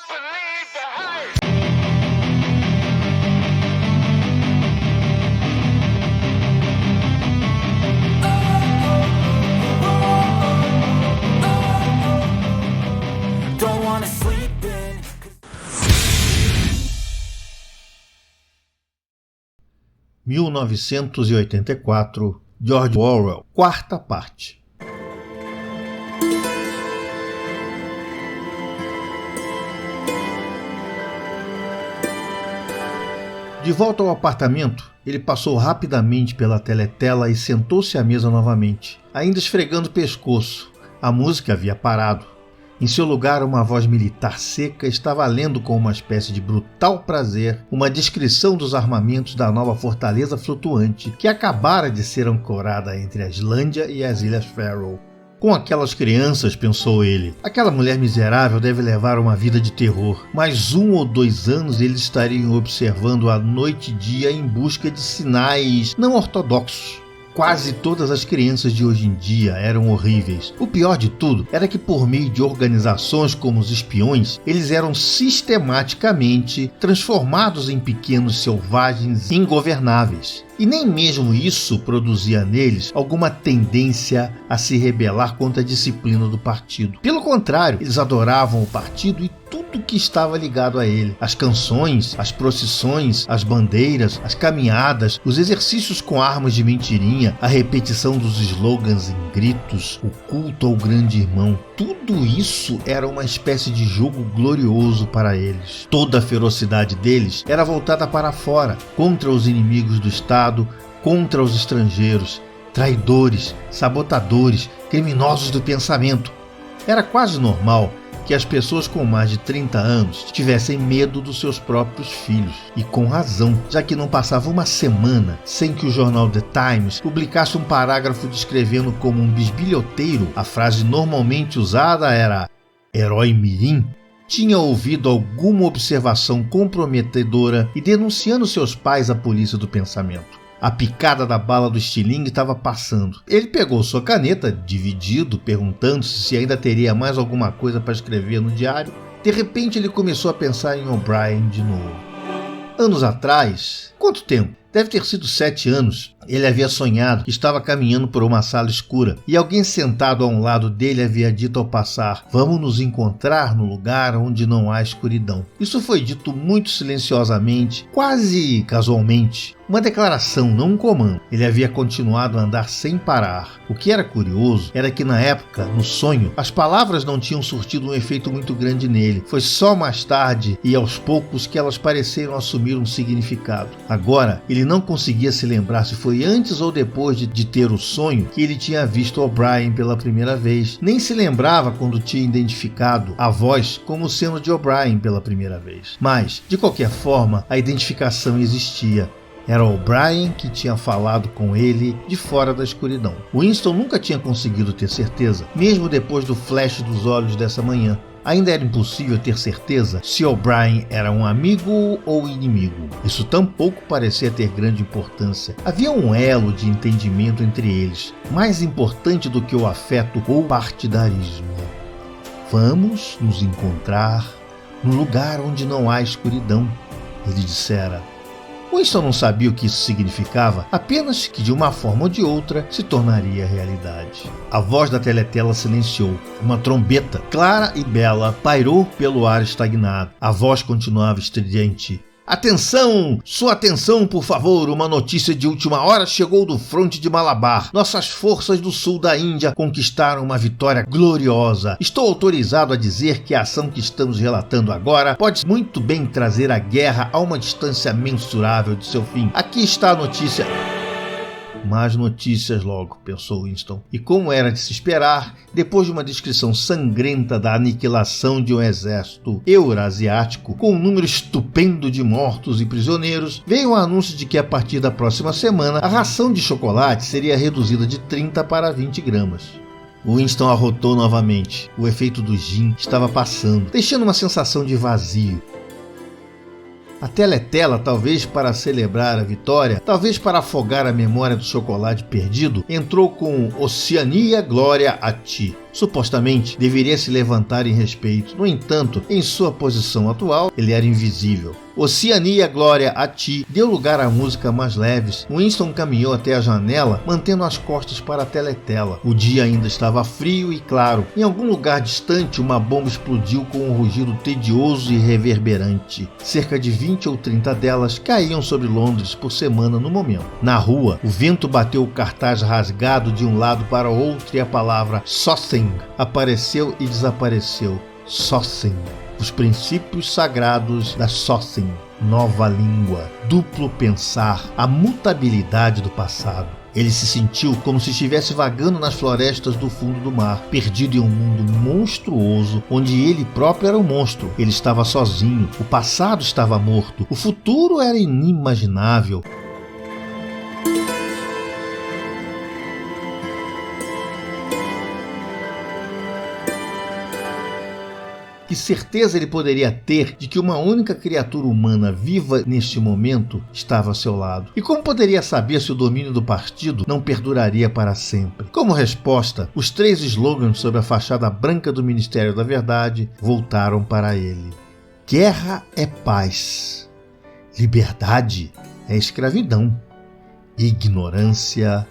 believe the hype. Don't wanna sleep in. 1984, George Orwell, quarta parte. De volta ao apartamento, ele passou rapidamente pela teletela e sentou-se à mesa novamente, ainda esfregando o pescoço. A música havia parado. Em seu lugar, uma voz militar seca estava lendo com uma espécie de brutal prazer uma descrição dos armamentos da nova fortaleza flutuante que acabara de ser ancorada entre a Islândia e as Ilhas Faroe. Com aquelas crianças, pensou ele, aquela mulher miserável deve levar uma vida de terror. Mais 1 ou 2 anos eles estariam observando a noite e dia em busca de sinais não ortodoxos. Quase todas as crianças de hoje em dia eram horríveis. O pior de tudo era que, por meio de organizações como os espiões, eles eram sistematicamente transformados em pequenos selvagens ingovernáveis. E nem mesmo isso produzia neles alguma tendência a se rebelar contra a disciplina do partido. Pelo contrário, eles adoravam o partido e tudo que estava ligado a ele. As canções, as procissões, as bandeiras, as caminhadas, os exercícios com armas de mentirinha, a repetição dos slogans em gritos, o culto ao grande irmão. Tudo isso era uma espécie de jogo glorioso para eles. Toda a ferocidade deles era voltada para fora, contra os inimigos do Estado, contra os estrangeiros, traidores, sabotadores, criminosos do pensamento. Era quase normal que as pessoas com mais de 30 anos tivessem medo dos seus próprios filhos. E com razão, já que não passava uma semana sem que o jornal The Times publicasse um parágrafo descrevendo como um bisbilhoteiro. A frase normalmente usada era "herói mirim", tinha ouvido alguma observação comprometedora e denunciando seus pais à polícia do pensamento. A picada da bala do estilingue estava passando. Ele pegou sua caneta, dividido, perguntando-se se ainda teria mais alguma coisa para escrever no diário. De repente ele começou a pensar em O'Brien de novo. Anos atrás, quanto tempo? Deve ter sido 7 anos. Ele havia sonhado que estava caminhando por uma sala escura e alguém sentado a um lado dele havia dito ao passar: "Vamos nos encontrar no lugar onde não há escuridão." Isso foi dito muito silenciosamente, quase casualmente. Uma declaração, não um comando. Ele havia continuado a andar sem parar. O que era curioso era que na época, no sonho, as palavras não tinham surtido um efeito muito grande nele. Foi só mais tarde e aos poucos que elas pareceram assumir um significado. Agora, ele não conseguia se lembrar se foi antes ou depois de ter o sonho que ele tinha visto O'Brien pela primeira vez. Nem se lembrava quando tinha identificado a voz como sendo de O'Brien pela primeira vez. Mas, de qualquer forma, a identificação existia. Era O'Brien que tinha falado com ele de fora da escuridão. Winston nunca tinha conseguido ter certeza, mesmo depois do flash dos olhos dessa manhã. Ainda era impossível ter certeza se O'Brien era um amigo ou inimigo. Isso tampouco parecia ter grande importância. Havia um elo de entendimento entre eles, mais importante do que o afeto ou partidarismo. "Vamos nos encontrar no lugar onde não há escuridão", ele dissera. Winston não sabia o que isso significava, apenas que de uma forma ou de outra se tornaria realidade. A voz da teletela silenciou. Uma trombeta, clara e bela, pairou pelo ar estagnado. A voz continuava estridente. "Atenção! Sua atenção, por favor! Uma notícia de última hora chegou do fronte de Malabar. Nossas forças do sul da Índia conquistaram uma vitória gloriosa. Estou autorizado a dizer que a ação que estamos relatando agora pode muito bem trazer a guerra a uma distância mensurável de seu fim. Aqui está a notícia." Mais notícias logo, pensou Winston. E como era de se esperar, depois de uma descrição sangrenta da aniquilação de um exército eurasiático com um número estupendo de mortos e prisioneiros, veio o anúncio de que a partir da próxima semana a ração de chocolate seria reduzida de 30 para 20 gramas. Winston arrotou novamente. O efeito do gin estava passando, deixando uma sensação de vazio. A teletela, talvez para celebrar a vitória, talvez para afogar a memória do chocolate perdido, entrou com "Oceania, glória a ti." Supostamente, deveria se levantar em respeito. No entanto, em sua posição atual, ele era invisível. Oceania, glória a ti, deu lugar a música mais leves. Winston caminhou até a janela, mantendo as costas para a teletela. O dia ainda estava frio e claro. Em algum lugar distante, uma bomba explodiu com um rugido tedioso e reverberante. Cerca de 20 ou 30 delas caíam sobre Londres por semana no momento. Na rua, o vento bateu o cartaz rasgado de um lado para o outro e a palavra Sossing apareceu e desapareceu. Sossing. Os princípios sagrados da Sossing, nova língua, duplo pensar, a mutabilidade do passado. Ele se sentiu como se estivesse vagando nas florestas do fundo do mar, perdido em um mundo monstruoso, onde ele próprio era um monstro. Ele estava sozinho, o passado estava morto, o futuro era inimaginável. Que certeza ele poderia ter de que uma única criatura humana viva neste momento estava ao seu lado? E como poderia saber se o domínio do partido não perduraria para sempre? Como resposta, os 3 slogans sobre a fachada branca do Ministério da Verdade voltaram para ele. Guerra é paz. Liberdade é escravidão. Ignorância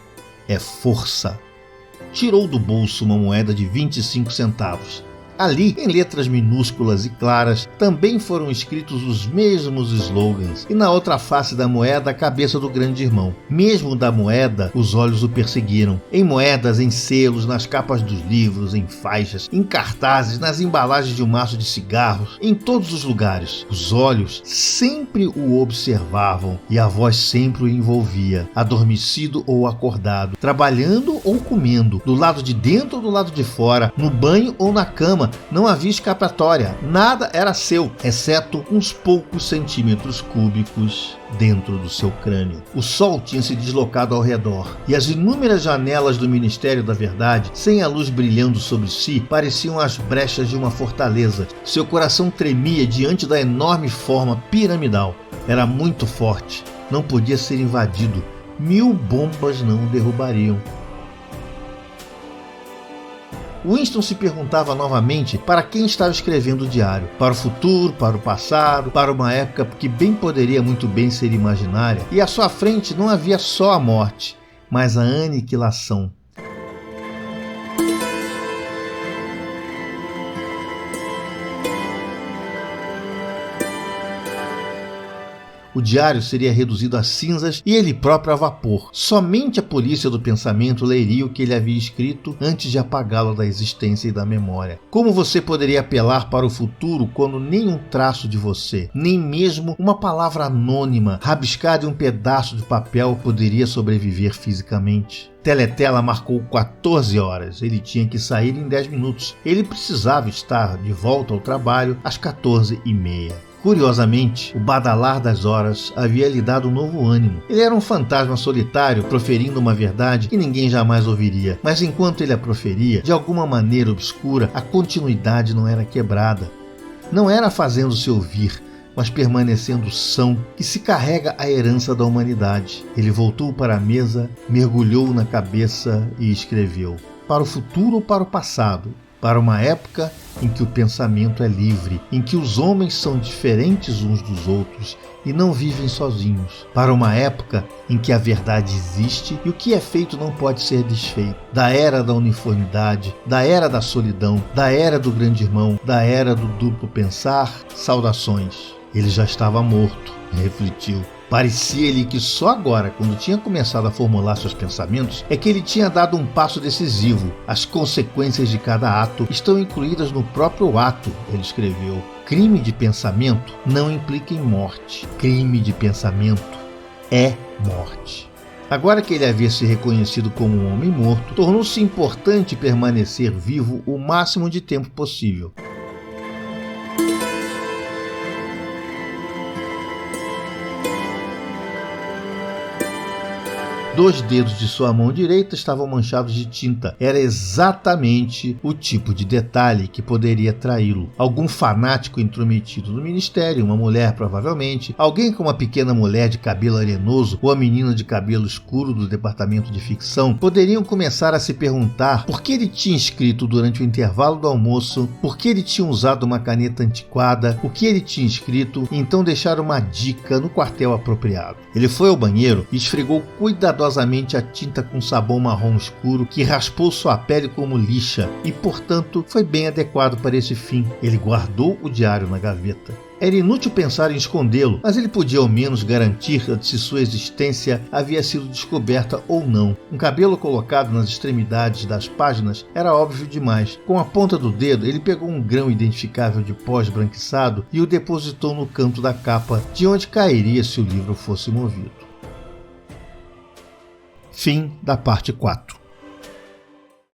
é força. Tirou do bolso uma moeda de 25 centavos. Ali, em letras minúsculas e claras, também foram escritos os mesmos slogans, e na outra face da moeda a cabeça do grande irmão. Mesmo da moeda, os olhos o perseguiram. Em moedas, em selos, nas capas dos livros, em faixas, em cartazes, nas embalagens de um maço de cigarros, em todos os lugares. Os olhos sempre o observavam e a voz sempre o envolvia, adormecido ou acordado, trabalhando ou comendo, do lado de dentro ou do lado de fora, no banho ou na cama. Não havia escapatória, nada era seu, exceto uns poucos centímetros cúbicos dentro do seu crânio. O sol tinha se deslocado ao redor, e as inúmeras janelas do Ministério da Verdade, sem a luz brilhando sobre si, pareciam as brechas de uma fortaleza. Seu coração tremia diante da enorme forma piramidal. Era muito forte, não podia ser invadido. 1000 bombas não o derrubariam. Winston se perguntava novamente para quem estava escrevendo o diário. Para o futuro, para o passado, para uma época que bem poderia muito bem ser imaginária. E à sua frente não havia só a morte, mas a aniquilação. O diário seria reduzido a cinzas e ele próprio a vapor. Somente a polícia do pensamento leria o que ele havia escrito antes de apagá-lo da existência e da memória. Como você poderia apelar para o futuro quando nem um traço de você, nem mesmo uma palavra anônima, rabiscada em um pedaço de papel, poderia sobreviver fisicamente? Teletela marcou 14 horas. Ele tinha que sair em 10 minutos. Ele precisava estar de volta ao trabalho às 14h30. Curiosamente, o badalar das horas havia lhe dado um novo ânimo. Ele era um fantasma solitário, proferindo uma verdade que ninguém jamais ouviria. Mas enquanto ele a proferia, de alguma maneira obscura, a continuidade não era quebrada. Não era fazendo-se ouvir, mas permanecendo são, que se carrega a herança da humanidade. Ele voltou para a mesa, mergulhou na cabeça e escreveu. Para o futuro ou para o passado? Para uma época em que o pensamento é livre, em que os homens são diferentes uns dos outros e não vivem sozinhos. Para uma época em que a verdade existe e o que é feito não pode ser desfeito. Da era da uniformidade, da era da solidão, da era do grande irmão, da era do duplo pensar, saudações. Ele já estava morto, refletiu. Parecia-lhe que só agora, quando tinha começado a formular seus pensamentos, é que ele tinha dado um passo decisivo. As consequências de cada ato estão incluídas no próprio ato, ele escreveu. Crime de pensamento não implica em morte. Crime de pensamento é morte. Agora que ele havia se reconhecido como um homem morto, tornou-se importante permanecer vivo o máximo de tempo possível. 2 dedos de sua mão direita estavam manchados de tinta. Era exatamente o tipo de detalhe que poderia traí-lo. Algum fanático intrometido no ministério, uma mulher provavelmente, alguém com uma pequena mulher de cabelo arenoso ou a menina de cabelo escuro do departamento de ficção, poderiam começar a se perguntar por que ele tinha escrito durante o intervalo do almoço, por que ele tinha usado uma caneta antiquada, o que ele tinha escrito, e então deixar uma dica no quartel apropriado. Ele foi ao banheiro e esfregou cuidadosamente a tinta com sabão marrom escuro que raspou sua pele como lixa e, portanto, foi bem adequado para esse fim. Ele guardou o diário na gaveta. Era inútil pensar em escondê-lo, mas ele podia ao menos garantir se sua existência havia sido descoberta ou não. Um cabelo colocado nas extremidades das páginas era óbvio demais. Com a ponta do dedo, ele pegou um grão identificável de pó esbranquiçado e o depositou no canto da capa, de onde cairia se o livro fosse movido. Fim da parte 4.